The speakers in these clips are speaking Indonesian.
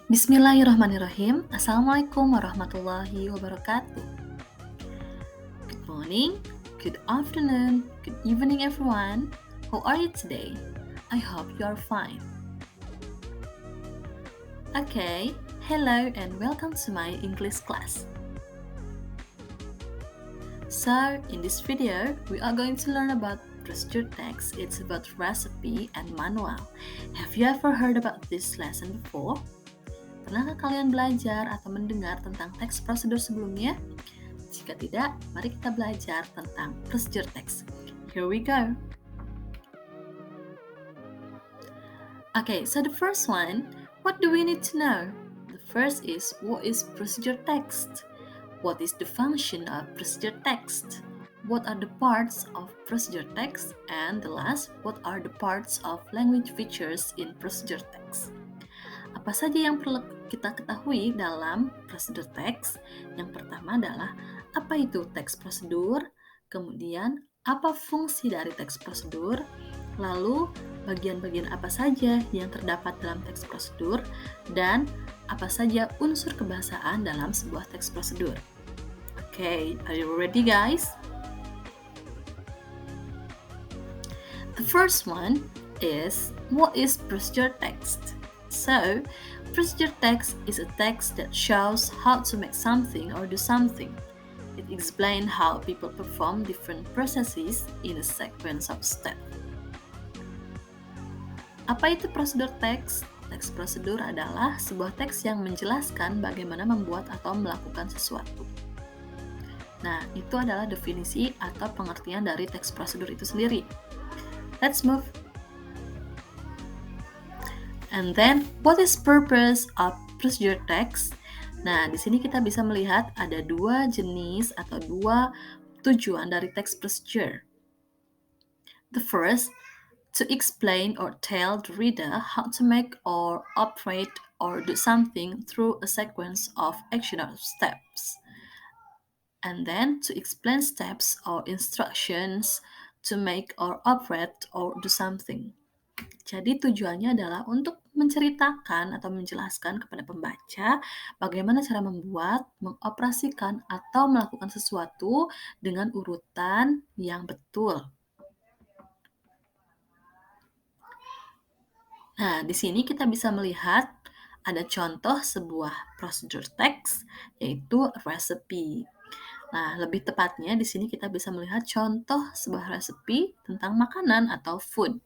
Bismillahirrahmanirrahim. Assalamualaikum warahmatullahi wabarakatuh. Good morning, good afternoon, good evening everyone. How are you today? I hope you are fine. Okay, hello and welcome to my English class. So, in this video, we are going to learn about procedure text. It's about recipe and manual. Have you ever heard about this lesson before? Pernahkah kalian belajar atau mendengar tentang teks prosedur sebelumnya? Jika tidak, mari kita belajar tentang procedure text. Here we go. Okay, so the first one, what do we need to know? The first is, what is procedure text? What is the function of procedure text? What are the parts of procedure text? And the last, what are the parts of language features in procedure text? Apa saja yang perlu kita ketahui dalam prosedur teks? Yang pertama adalah apa itu teks prosedur, kemudian apa fungsi dari teks prosedur, lalu bagian-bagian apa saja yang terdapat dalam teks prosedur, dan apa saja unsur kebahasaan dalam sebuah teks prosedur. Okay, are you ready guys? The first one is, what is procedure text? So, procedure text is a text that shows how to make something or do something. It explains how people perform different processes in a sequence of steps. Apa itu prosedur teks? Teks prosedur adalah sebuah teks yang menjelaskan bagaimana membuat atau melakukan sesuatu. Nah, itu adalah definisi atau pengertian dari teks prosedur itu sendiri. Let's move. And then, what is purpose of procedure text? Nah, di sini kita bisa melihat ada dua jenis atau dua tujuan dari teks procedure. The first, to explain or tell the reader how to make or operate or do something through a sequence of actional steps. And then, to explain steps or instructions to make or operate or do something. Jadi tujuannya adalah untuk menceritakan atau menjelaskan kepada pembaca bagaimana cara membuat, mengoperasikan, atau melakukan sesuatu dengan urutan yang betul. Nah, di sini kita bisa melihat ada contoh sebuah procedure text, yaitu recipe. Nah, lebih tepatnya di sini kita bisa melihat contoh sebuah recipe tentang makanan atau food.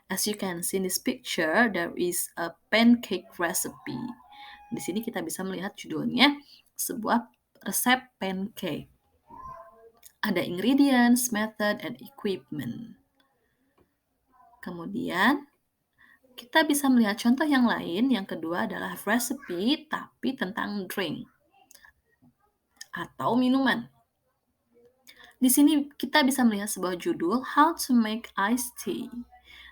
As you can see in this picture, there is a pancake recipe. Di sini kita bisa melihat judulnya sebuah resep pancake. Ada ingredients, method, and equipment. Kemudian, kita bisa melihat contoh yang lain. Yang kedua adalah recipe, tapi tentang drink atau minuman. Di sini kita bisa melihat sebuah judul, How to Make Iced Tea.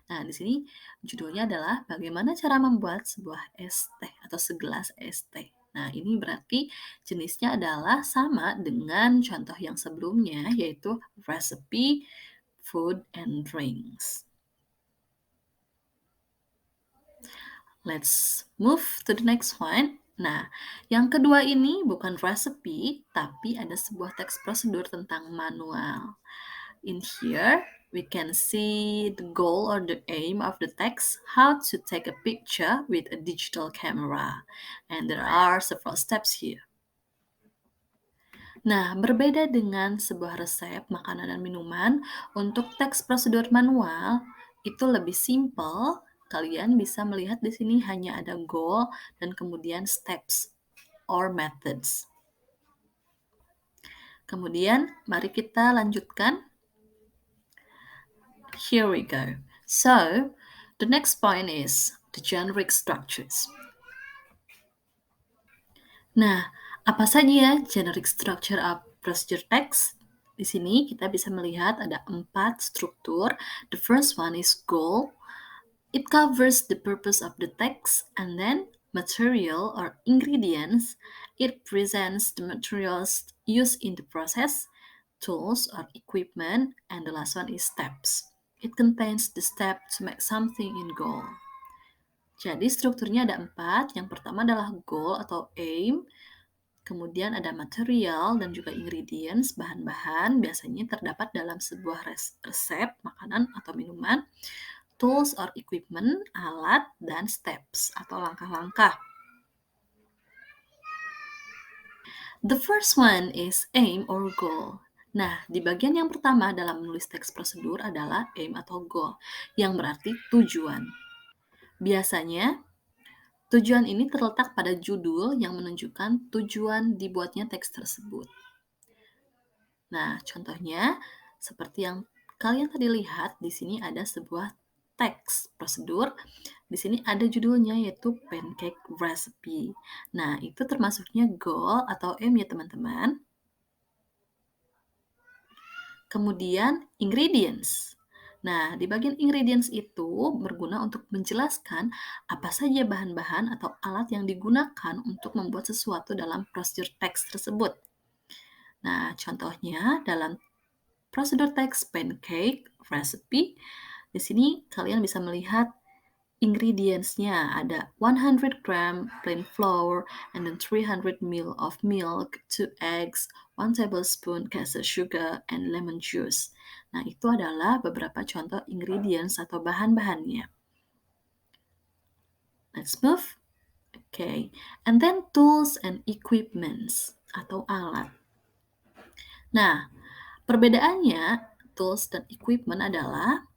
Nah, di sini judulnya adalah bagaimana cara membuat sebuah es teh atau segelas es teh. Nah, ini berarti jenisnya adalah sama dengan contoh yang sebelumnya, yaitu recipe, food, and drinks. Let's move to the next one. Nah, yang kedua ini bukan recipe, tapi ada sebuah teks prosedur tentang manual. In here, we can see the goal or the aim of the text, how to take a picture with a digital camera. And there are several steps here. Nah, berbeda dengan sebuah resep makanan dan minuman, untuk teks prosedur manual itu lebih simple. Kalian bisa melihat di sini hanya ada goal dan kemudian steps or methods. Kemudian, mari kita lanjutkan. Here we go. So, the next point is the generic structures. Nah, apa saja generic structure of procedure text? Di sini kita bisa melihat ada 4 struktur. The first one is goal. It covers the purpose of the text, and then material or ingredients. It presents the materials used in the process, tools or equipment, and the last one is steps. It contains the step to make something in goal. Jadi strukturnya ada 4. Yang pertama adalah goal atau aim, kemudian ada material dan juga ingredients, bahan-bahan biasanya terdapat dalam sebuah resep makanan atau minuman, tools or equipment, alat, dan steps atau langkah-langkah. The first one is aim or goal. Nah, di bagian yang pertama dalam menulis teks prosedur adalah aim atau goal, yang berarti tujuan. Biasanya, tujuan ini terletak pada judul yang menunjukkan tujuan dibuatnya teks tersebut. Nah, contohnya seperti yang kalian tadi lihat, di sini ada sebuah teks prosedur. Di sini ada judulnya yaitu pancake recipe. Nah, itu termasuknya goal atau aim ya teman-teman. Kemudian ingredients. Nah, di bagian ingredients itu berguna untuk menjelaskan apa saja bahan-bahan atau alat yang digunakan untuk membuat sesuatu dalam prosedur teks tersebut. Nah, contohnya dalam prosedur teks pancake recipe, di sini kalian bisa melihat ingredients-nya ada 100 gram plain flour and then 300 ml of milk, 2 eggs, 1 tablespoon castle sugar, and lemon juice. Nah, itu adalah beberapa contoh ingredients atau bahan-bahannya. Let's move. Okay. And then tools and equipments atau alat. Nah, perbedaannya tools dan equipment adalah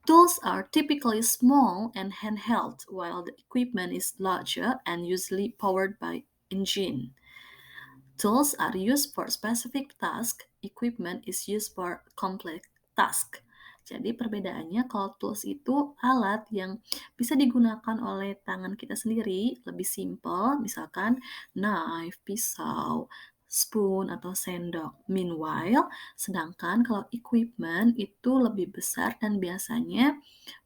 tools are typically small and handheld, while the equipment is larger and usually powered by engine. Tools are used for specific task, equipment is used for complex task. Jadi perbedaannya kalau tools itu alat yang bisa digunakan oleh tangan kita sendiri, lebih simple, misalkan knife, pisau, spoon, atau sendok. Meanwhile, sedangkan kalau equipment itu lebih besar dan biasanya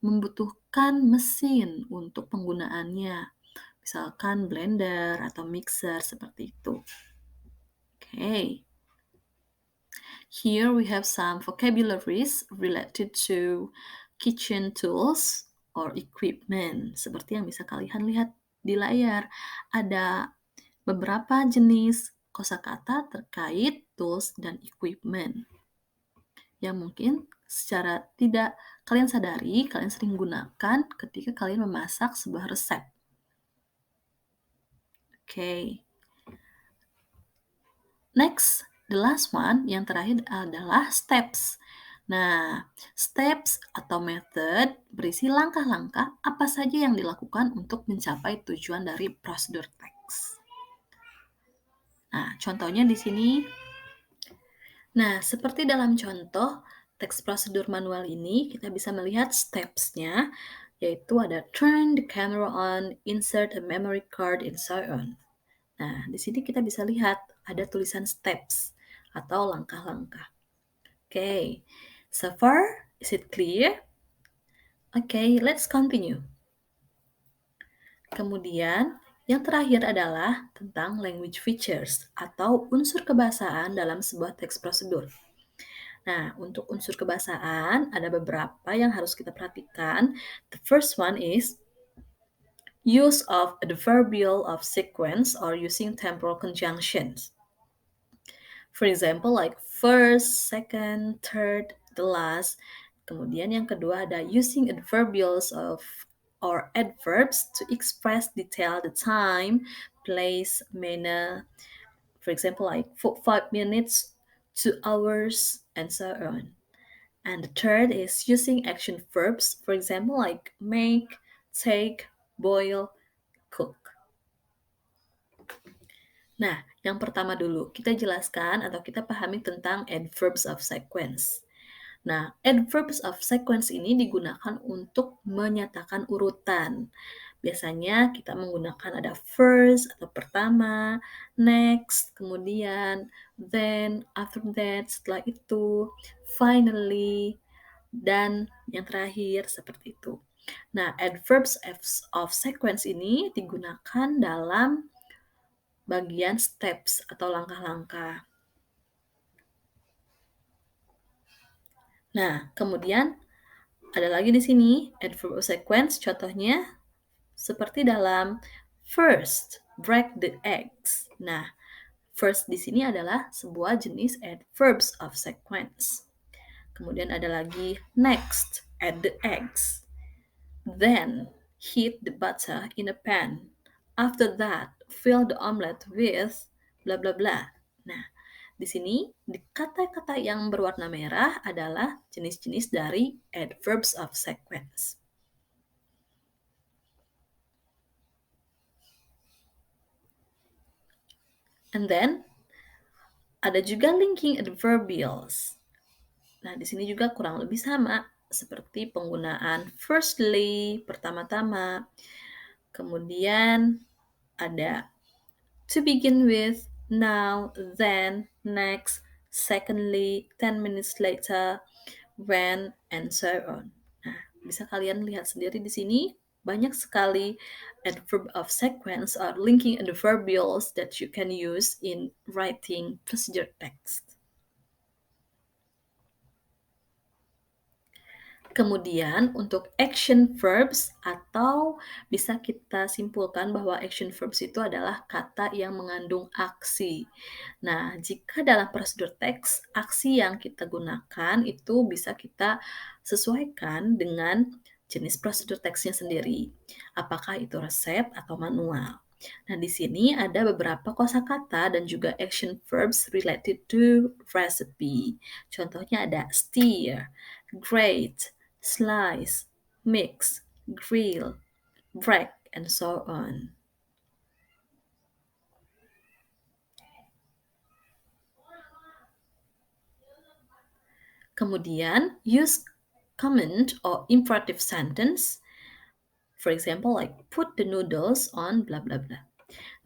membutuhkan mesin untuk penggunaannya. Misalkan blender atau mixer seperti itu. Okay. Here we have some vocabularies related to kitchen tools or equipment. Seperti yang bisa kalian lihat di layar, ada beberapa jenis kosakata terkait tools dan equipment yang mungkin secara tidak kalian sadari, kalian sering gunakan ketika kalian memasak sebuah resep. Okay. Next, the last one, yang terakhir adalah steps. Nah, steps atau method berisi langkah-langkah apa saja yang dilakukan untuk mencapai tujuan dari prosedur teks. Nah, contohnya di sini. Nah, seperti dalam contoh teks prosedur manual ini, kita bisa melihat steps-nya, yaitu ada turn the camera on, insert a memory card, and so on. Nah, di sini kita bisa lihat ada tulisan steps atau langkah-langkah. Okay, so far, is it clear? Okay, let's continue. Kemudian, yang terakhir adalah tentang language features atau unsur kebahasaan dalam sebuah teks prosedur. Nah, untuk unsur kebahasaan ada beberapa yang harus kita perhatikan. The first one is use of adverbial of sequence or using temporal conjunctions. For example, like first, second, third, the last. Kemudian yang kedua ada using adverbials of or adverbs to express detail the time, place, manner. For example, like 5 minutes, 2 hours, and so on. And the third is using action verbs, for example, like make, take, boil, cook. Nah, yang pertama dulu, kita jelaskan atau kita pahami tentang adverbs of sequence. Nah, adverbs of sequence ini digunakan untuk menyatakan urutan. Biasanya kita menggunakan ada first atau pertama, next, kemudian, then, after that, setelah itu, finally, dan yang terakhir seperti itu. Nah, adverbs of sequence ini digunakan dalam bagian steps atau langkah-langkah. Nah, kemudian ada lagi di sini adverb of sequence, contohnya Seperti dalam first, break the eggs. Nah, first di sini adalah sebuah jenis adverbs of sequence. Kemudian ada lagi next, add the eggs. Then, heat the butter in a pan. After that, fill the omelette with bla bla bla. Nah, di sini di kata-kata yang berwarna merah adalah jenis-jenis dari adverbs of sequence. And then ada juga linking adverbials. Nah, di sini juga kurang lebih sama seperti penggunaan firstly, pertama-tama. Kemudian ada to begin with, now, then, next, secondly, 10 minutes later, when, and so on. Nah, bisa kalian lihat sendiri di sini, banyak sekali adverb of sequence or linking adverbials that you can use in writing procedure text. Kemudian untuk action verbs atau bisa kita simpulkan bahwa action verbs itu adalah kata yang mengandung aksi. Nah, jika dalam prosedur teks, aksi yang kita gunakan itu bisa kita sesuaikan dengan jenis prosedur teksnya sendiri. Apakah itu resep atau manual. Nah, di sini ada beberapa kosakata dan juga action verbs related to recipe. Contohnya ada steer, grate, slice, mix, grill, break, and so on. Kemudian, use comment or imperative sentence. For example, like put the noodles on bla bla bla.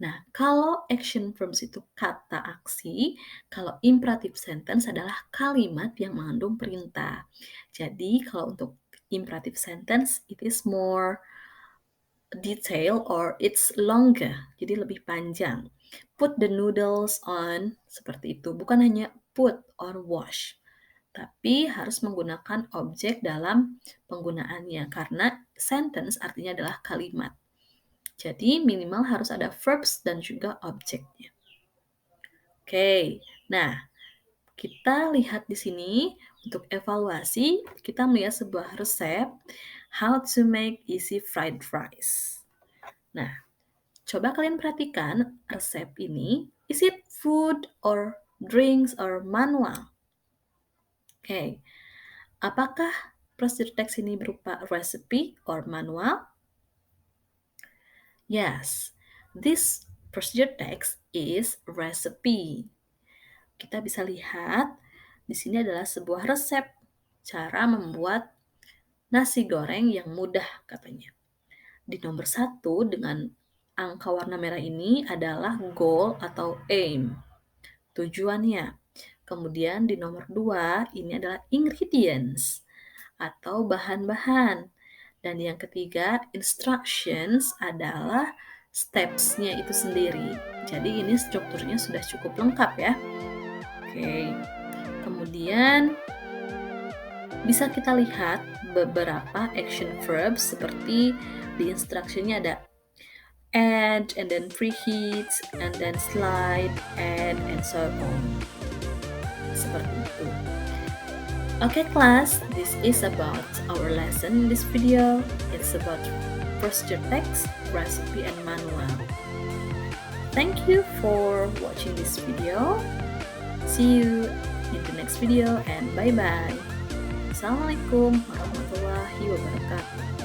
Nah, kalau action verbs itu kata aksi, kalau imperative sentence adalah kalimat yang mengandung perintah. Jadi, kalau untuk imperative sentence, it is more detail or it's longer, jadi lebih panjang. Put the noodles on, seperti itu. Bukan hanya put or wash, tapi harus menggunakan objek dalam penggunaannya, karena sentence artinya adalah kalimat. Jadi minimal harus ada verbs dan juga objeknya. Oke, nah kita lihat di sini untuk evaluasi, kita melihat sebuah resep how to make easy fried rice. Nah, coba kalian perhatikan resep ini, is it food or drinks or manual? Oke, apakah prosedur teks ini berupa recipe or manual? Yes, this procedure text is recipe. Kita bisa lihat di sini adalah sebuah resep cara membuat nasi goreng yang mudah katanya. Di nomor 1 dengan angka warna merah ini adalah goal atau aim, tujuannya. Kemudian di nomor 2 ini adalah ingredients atau bahan-bahan. Dan yang ketiga, instructions adalah steps-nya itu sendiri. Jadi ini strukturnya sudah cukup lengkap ya. Oke. Kemudian bisa kita lihat beberapa action verbs seperti di instruction-nya ada add, and then preheat, and then slide, add, and so on. Seperti itu. Okay, class, this is about our lesson in this video. It's about procedure text, recipe, and manual. Thank you for watching this video. See you in the next video and bye-bye. Assalamualaikum warahmatullahi wabarakatuh.